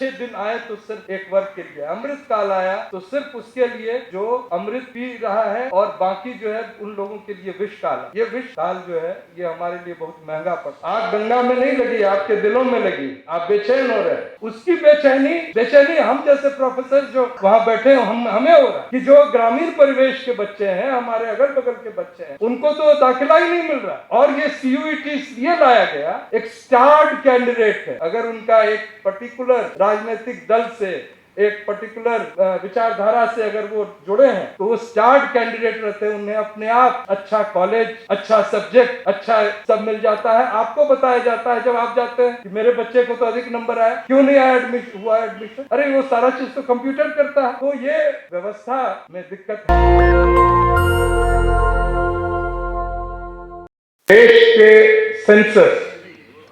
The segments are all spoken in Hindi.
6 दिन आए तो सिर्फ एक वर्ग के लिए, अमृत काल आया तो सिर्फ उसके लिए जो अमृत पी रहा है, और बाकी जो है उन लोगों के लिए विष काल। ये विष काल जो है ये हमारे लिए बहुत महंगा पड़ता। आग गंगा में नहीं लगी, आपके दिलों में लगी, आप बेचैन हो रहे हैं। उसकी बेचैनी हम जैसे प्रोफेसर जो वहाँ बैठे हमें हो रहा कि जो ग्रामीण परिवेश के बच्चे हैं, हमारे अगल बगल के बच्चे हैं, उनको तो दाखिला ही नहीं मिल रहा। और ये CUET इसलिए लाया गया, एक स्टार्ड कैंडिडेट है। अगर उनका एक पर्टिकुलर राजनीतिक दल से, एक पर्टिकुलर विचारधारा से अगर वो जुड़े हैं, तो वो स्टार्ड कैंडिडेट रहते हैं। उन्हें अपने आप अच्छा कॉलेज, अच्छा सब्जेक्ट, अच्छा सब मिल जाता है। आपको बताया जाता है जब आप जाते हैं कि मेरे बच्चे को तो अधिक नंबर आया, क्यों नहीं आया एडमिशन? अरे वो सारा चीज तो कंप्यूटर करता है। तो ये व्यवस्था में दिक्कत है। देश के सेंसस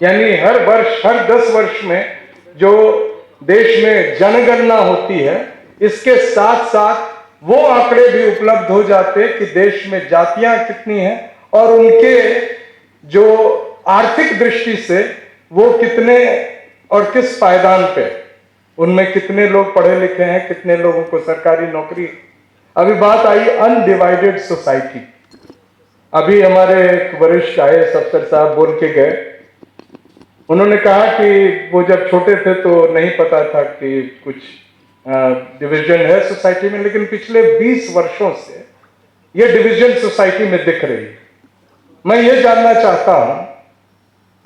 यानी हर वर्ष, हर 10 वर्ष में जो देश में जनगणना होती है, इसके साथ साथ वो आंकड़े भी उपलब्ध हो जाते कि देश में जातियां कितनी हैं और उनके जो आर्थिक दृष्टि से वो कितने और किस पायदान पे, उनमें कितने लोग पढ़े लिखे हैं, कितने लोगों को सरकारी नौकरी। अभी बात आई अनडिवाइडेड सोसाइटी। अभी हमारे एक वरिष्ठ IAS अफसर साहब बोल के गए, उन्होंने कहा कि वो जब छोटे थे तो नहीं पता था कि कुछ डिवीजन है सोसाइटी में, लेकिन पिछले 20 वर्षों से ये डिवीजन सोसाइटी में दिख रही है। मैं ये जानना चाहता हूं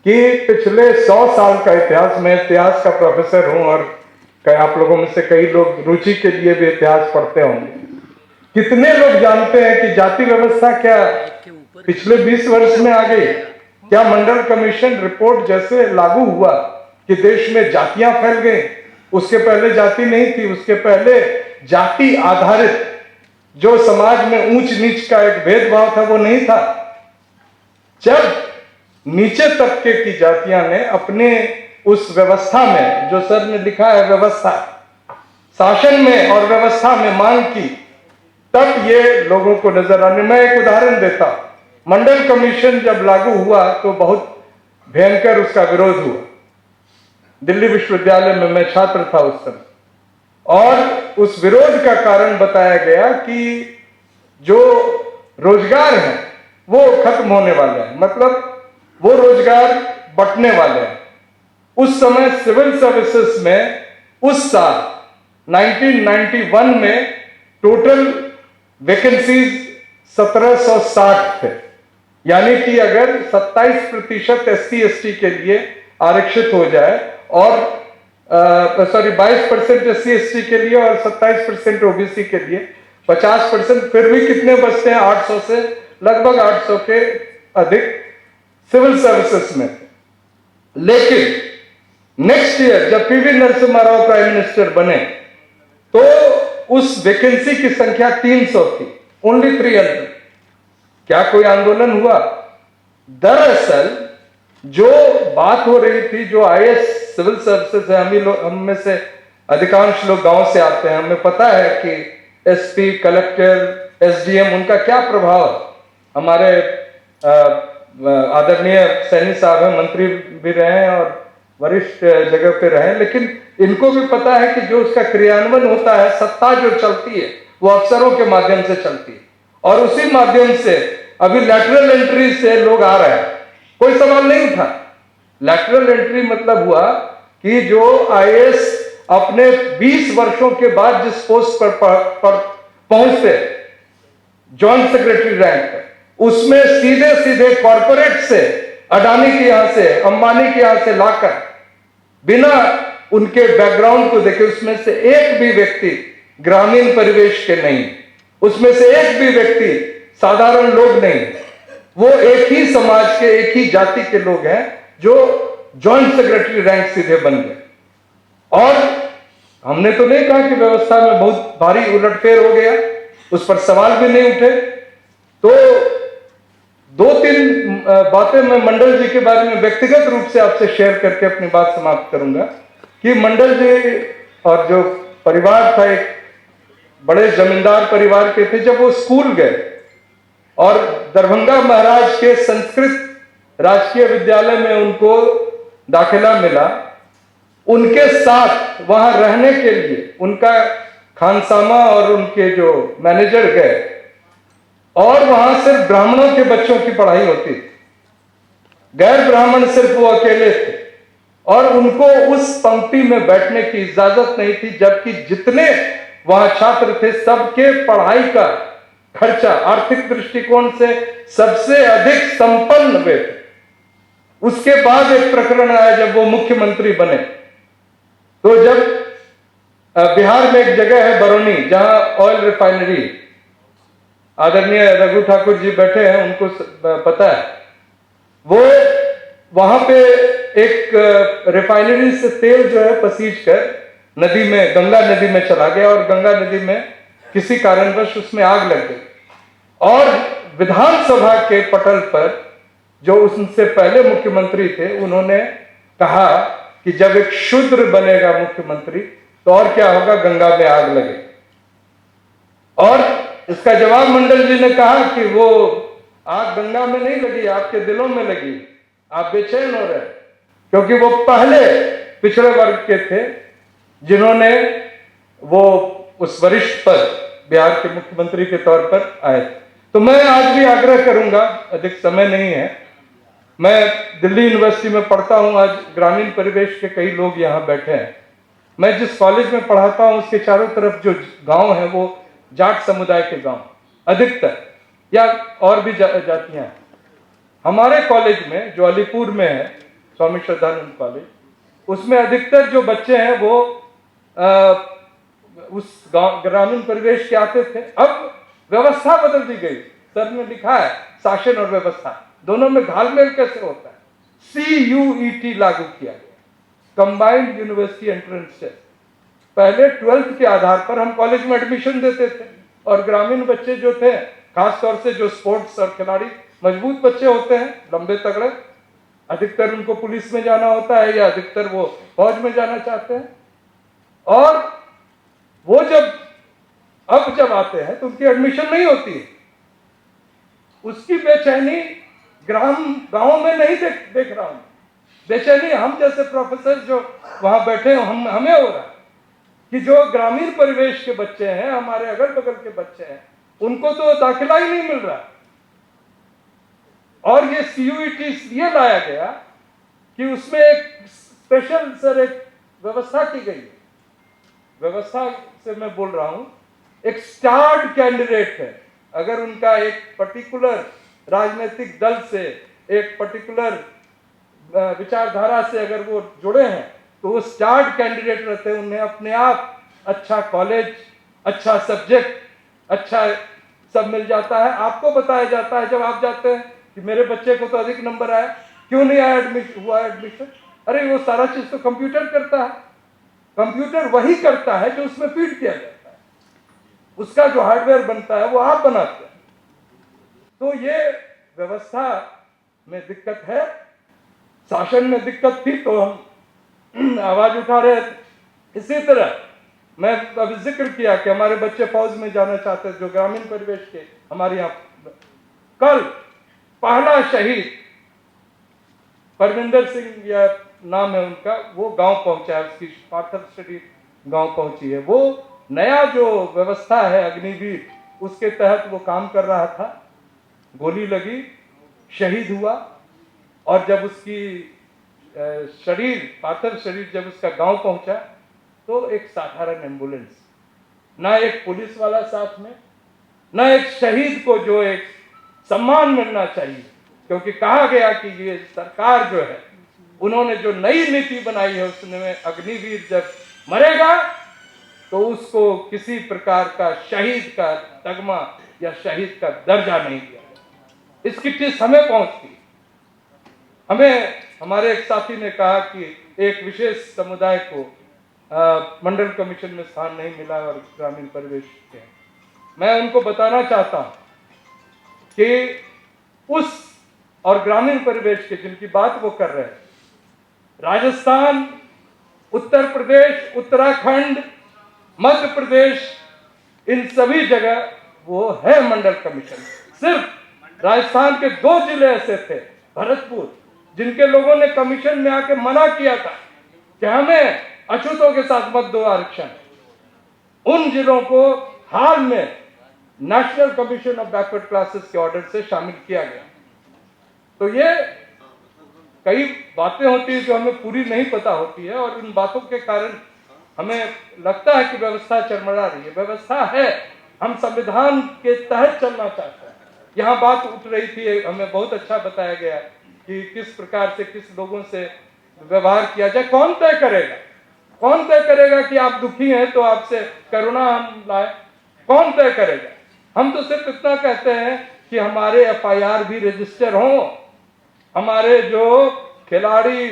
कि पिछले 100 साल का इतिहास, मैं इतिहास का प्रोफेसर हूं और आप लोगों में से कई लोग रुचि के लिए भी इतिहास पढ़ते होंगे, कितने लोग जानते हैं कि जाति व्यवस्था क्या पिछले 20 वर्ष में आ गई? क्या मंडल कमीशन रिपोर्ट जैसे लागू हुआ कि देश में जातियां फैल गई? उसके पहले जाति नहीं थी, उसके पहले जाति आधारित जो समाज में ऊंच नीच का एक भेदभाव था वो नहीं था। जब नीचे तबके की जातियां ने अपने उस व्यवस्था में, जो सर ने लिखा है व्यवस्था, शासन में और व्यवस्था में मांग की, तब ये लोगों को नजर आने। मैं एक उदाहरण देता हूं। मंडल कमीशन जब लागू हुआ तो बहुत भयंकर उसका विरोध हुआ। दिल्ली विश्वविद्यालय में मैं छात्र था उस समय, और उस विरोध का कारण बताया गया कि जो रोजगार है वो खत्म होने वाले हैं, मतलब वो रोजगार बंटने वाले हैं। उस समय सिविल सर्विसेज में उस साल 1991 में टोटल वैकेंसीज 1760 थे, यानी कि अगर 27% SC/ST के लिए आरक्षित हो जाए और 22% SC/ST के लिए और 27% OBC के लिए, 50%, फिर भी कितने बचते हैं? 800 से लगभग 800 के अधिक सिविल सर्विसेज में थे। लेकिन नेक्स्ट ईयर जब PV Narasimha Rao prime minister बने तो उस वैकेंसी की संख्या 300 थी, ओनली 300। क्या कोई आंदोलन हुआ? दरअसल जो बात हो रही थी, जो IAS सिविल सर्विसेज है, हम में से अधिकांश लोग गांव से आते हैं, हमें पता है कि SP, कलेक्टर, SDM, उनका क्या प्रभाव है। हमारे आदरणीय सैनी साहब हैं, मंत्री भी रहे हैं और वरिष्ठ जगह पे रहे, लेकिन इनको भी पता है कि जो उसका क्रियान्वयन होता है, सत्ता जो चलती है वो अफसरों के माध्यम से चलती है, और उसी माध्यम से अभी लैटरल एंट्री से लोग आ रहे हैं। कोई सवाल नहीं उठा। लैटरल एंट्री मतलब हुआ कि जो IAS अपने 20 वर्षों के बाद जिस पोस्ट पर पहुंचते, जॉइंट सेक्रेटरी रैंक पर, उसमें सीधे सीधे कॉर्पोरेट से, अडानी के यहां से, अंबानी के यहां से लाकर, बिना उनके बैकग्राउंड को देखे, उसमें से एक भी व्यक्ति ग्रामीण परिवेश के नहीं, उसमें से एक भी व्यक्ति साधारण लोग नहीं, वो एक ही समाज के, एक ही जाति के लोग हैं जो जॉइंट सेक्रेटरी रैंक सीधे बन गए। और हमने तो नहीं कहा कि व्यवस्था में बहुत भारी उलटफेर हो गया, उस पर सवाल भी नहीं उठे। तो 2-3 बातें मैं मंडल जी के बारे में व्यक्तिगत रूप से आपसे शेयर करके अपनी बात समाप्त करूंगा कि मंडल जी और जो परिवार था, एक बड़े जमींदार परिवार के थे। जब वो स्कूल गए और दरभंगा महाराज के संस्कृत राजकीय विद्यालय में उनको दाखिला मिला, उनके साथ वहां रहने के लिए उनका खानसामा और उनके जो मैनेजर गए, और वहां सिर्फ ब्राह्मणों के बच्चों की पढ़ाई होती थी, गैर ब्राह्मण सिर्फ वो अकेले थे, और उनको उस पंक्ति में बैठने की इजाजत नहीं थी, जबकि जितने वहां छात्र थे सबके पढ़ाई का खर्चा आर्थिक दृष्टिकोण से सबसे अधिक संपन्न वे थे। उसके बाद एक प्रकरण आया जब वो मुख्यमंत्री बने, तो जब बिहार में एक जगह है बरौनी, जहां ऑयल रिफाइनरी, आदरणीय रघु ठाकुर जी बैठे हैं, उनको पता है, वो वहां पे एक रिफाइनरी से तेल जो है पसीज कर नदी में, गंगा नदी में चला गया, और गंगा नदी में किसी कारणवश उसमें आग लग गई। और विधानसभा के पटल पर जो उनसे पहले मुख्यमंत्री थे, उन्होंने कहा कि जब एक शूद्र बनेगा मुख्यमंत्री तो और क्या होगा, गंगा में आग लगे। और इसका जवाब मंडल जी ने कहा कि वो आग गंगा में नहीं लगी, आपके दिलों में लगी, आप बेचैन हो रहे हैं, क्योंकि वो पहले पिछड़े वर्ग के थे जिन्होंने वो उस वरिष्ठ पद बिहार के मुख्यमंत्री के तौर पर आए। तो मैं आज भी आग्रह करूंगा, अधिक समय नहीं है, मैं दिल्ली यूनिवर्सिटी में पढ़ता हूं, आज ग्रामीण परिवेश के कई लोग यहाँ बैठे हैं। मैं जिस कॉलेज में पढ़ाता हूं उसके चारों तरफ जो गांव है वो जाट समुदाय के गांव अधिकतर, या और भी जातियां हैं। हमारे कॉलेज में जो अलीपुर में है, स्वामी श्रद्धानंद कॉलेज, उसमें अधिकतर जो बच्चे हैं वो उस ग्रामीण परिवेश के आते थे। अब व्यवस्था बदल दी गई, सर ने लिखा है शासन और व्यवस्था दोनों में घालमेल कैसे होता है। CUET लागू किया गया, कंबाइंड यूनिवर्सिटी एंट्रेंस टेस्ट। पहले 12th के आधार पर हम कॉलेज में एडमिशन देते थे, और ग्रामीण बच्चे जो थे, खासतौर से जो स्पोर्ट्स और खिलाड़ी मजबूत बच्चे होते हैं, लंबे तगड़े, अधिकतर उनको पुलिस में जाना होता है या अधिकतर वो फौज में जाना चाहते हैं, और वो जब आते हैं तो उनकी एडमिशन नहीं होती है। उसकी बेचैनी गांव में नहीं देख रहा हूं, बेचैनी हम जैसे प्रोफेसर जो वहां बैठे हमें हो रहा है कि जो ग्रामीण परिवेश के बच्चे हैं, हमारे अगल बगल के बच्चे हैं, उनको तो दाखिला ही नहीं मिल रहा। और ये CUET इसलिए लाया गया कि उसमें एक स्पेशल सर एक व्यवस्था की गई। व्यवस्था से मैं बोल रहा हूं, एक स्टार्ड कैंडिडेट है, अगर उनका एक पर्टिकुलर राजनीतिक दल से, एक पर्टिकुलर विचारधारा से अगर वो जुड़े हैं, तो वो स्टार्ड कैंडिडेट रहते हैं। उन्हें अपने आप अच्छा कॉलेज, अच्छा सब्जेक्ट, अच्छा सब मिल जाता है। आपको बताया जाता है जब आप जाते हैं कि मेरे बच्चे को तो अधिक नंबर आया, क्यों नहीं आया एडमिशन? अरे वो सारा चीज तो कंप्यूटर करता है, कंप्यूटर वही करता है जो उसमें फीड किया जाता है, उसका जो हार्डवेयर बनता है वो आप बनाते हैं। तो ये व्यवस्था में दिक्कत है, शासन में दिक्कत थी तो हम आवाज उठा रहे थे। इसी तरह मैं अभी जिक्र किया कि हमारे बच्चे फौज में जाना चाहते हैं, जो ग्रामीण परिवेश के हमारे यहाँ। कल पहला शहीद परविंदर सिंह या नाम है उनका, वो गांव पहुंचा है, उसकी पार्थिव शरीर गांव पहुंची है। वो नया जो व्यवस्था है अग्निवीर, उसके तहत वो काम कर रहा था, गोली लगी, शहीद हुआ, और जब उसकी पार्थिव शरीर जब उसका गांव पहुंचा तो एक साधारण एम्बुलेंस, ना एक पुलिस वाला साथ में, ना एक शहीद को जो एक सम्मान मिलना चाहिए, क्योंकि कहा गया कि ये सरकार जो है, उन्होंने जो नई नीति बनाई है, उसमें अग्निवीर जब मरेगा तो उसको किसी प्रकार का शहीद का तगमा या शहीद का दर्जा नहीं दिया। इसकी चीज हमें पहुंचती। हमें हमारे एक साथी ने कहा कि एक विशेष समुदाय को मंडल कमीशन में स्थान नहीं मिला और ग्रामीण परिवेश के। मैं उनको बताना चाहता हूं कि उस और ग्रामीण परिवेश के जिनकी बात वो कर रहे हैं, राजस्थान, उत्तर प्रदेश, उत्तराखंड, मध्य प्रदेश, इन सभी जगह वो है मंडल कमीशन। सिर्फ राजस्थान के 2 जिले ऐसे थे, भरतपुर, जिनके लोगों ने कमीशन में आके मना किया था कि हमें अछूतों के साथ मत दो आरक्षण। उन जिलों को हाल में national commission of backward classes के ऑर्डर से शामिल किया गया। तो ये कई बातें होती है जो हमें पूरी नहीं पता होती है, और इन बातों के कारण हमें लगता है कि व्यवस्था चरमरा रही है। व्यवस्था है, हम संविधान के तहत चलना चाहते हैं। यहाँ बात उठ रही थी, हमें बहुत अच्छा बताया गया कि किस प्रकार से किस लोगों से व्यवहार किया जाए। कौन तय करेगा? कौन तय करेगा कि आप दुखी हैं तो आपसे करुणा हम लाए? कौन तय करेगा? हम तो सिर्फ इतना कहते हैं कि हमारे एफआईआर भी रजिस्टर हों। हमारे जो खिलाड़ी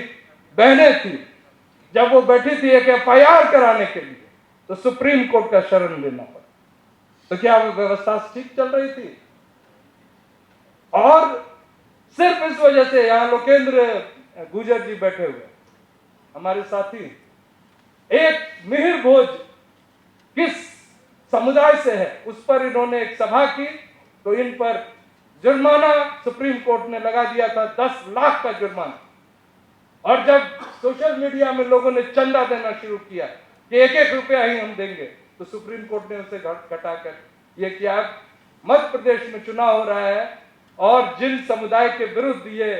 बहनें थी, जब वो बैठी थी एक एफआईआर कराने के लिए, तो सुप्रीम कोर्ट का शरण लेना पड़ा। तो क्या वो व्यवस्था ठीक चल रही थी? और सिर्फ इस वजह से यहां लोकेंद्र गुर्जर जी बैठे हुए, हमारे साथी, एक मिहिर भोज किस समुदाय से है, उस पर इन्होंने एक सभा की, तो इन पर जुर्माना सुप्रीम कोर्ट ने लगा दिया था, 10 लाख का जुर्माना। और जब सोशल मीडिया में लोगों ने चंदा देना शुरू किया कि 1-1 रुपया ही हम देंगे, तो सुप्रीम कोर्ट ने उसे घटाकर ये किया। मध्य प्रदेश में चुनाव हो रहा है और जिन समुदाय के विरुद्ध ये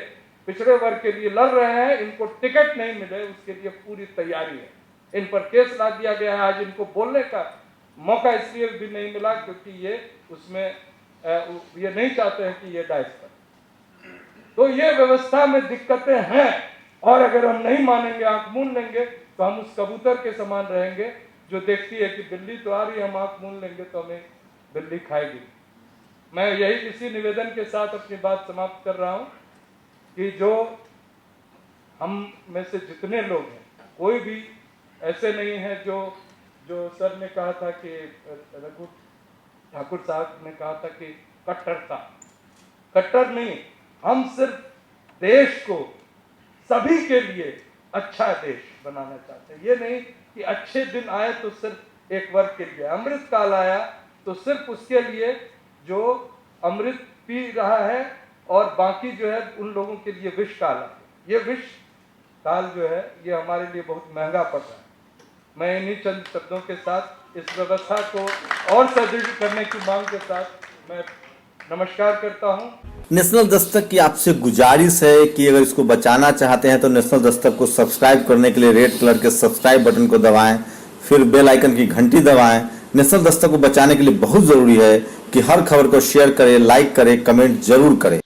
पिछड़े वर्ग के लिए लड़ रहे हैं, इनको टिकट नहीं मिले, उसके लिए पूरी तैयारी है। इन पर केस ला दिया गया है। आज इनको बोलने का मौका इसलिए भी नहीं मिला क्योंकि ये उसमें ये नहीं चाहते हैं कि ये डाइस करें। तो ये व्यवस्था में दिक्कतें हैं, और अगर हम नहीं मानेंगे, आंख मूंद लेंगे, तो हम उस कबूतर के समान रहेंगे जो देखती है कि बिल्ली तो आ रही है, हम आंख मूंद लेंगे तो हमें बिल्ली खाएगी। मैं यही इसी निवेदन के साथ अपनी बात समाप्त कर रहा हूं कि जो हम में से जितने लोग हैं, कोई भी ऐसे नहीं है जो सर ने कहा था कि रघु ठाकुर साहब ने कहा था कि कट्टरता, कट्टर नहीं। हम सिर्फ देश को सभी के लिए अच्छा देश बनाना चाहते हैं। ये नहीं कि अच्छे दिन आए तो सिर्फ एक वर्ग के लिए, अमृत काल आया तो सिर्फ उसके लिए जो अमृत पी रहा है, और बाकी जो है उन लोगों के लिए विष काल है। ये विष काल जो है ये हमारे लिए बहुत महंगा पड़ रहा है। मैं इन्हीं चंद शब्दों के साथ इस व्यवस्था को और सुदृढ़ करने की मांग के साथ मैं नमस्कार करता हूं। नेशनल दस्तक की आपसे गुजारिश है कि अगर इसको बचाना चाहते हैं तो नेशनल दस्तक को सब्सक्राइब करने के लिए रेड कलर के सब्सक्राइब बटन को दबाएं, फिर बेल आइकन की घंटी दबाएं। नेशनल दस्तक को बचाने के लिए बहुत जरूरी है कि हर खबर को शेयर करें, लाइक करें, कमेंट जरूर करें।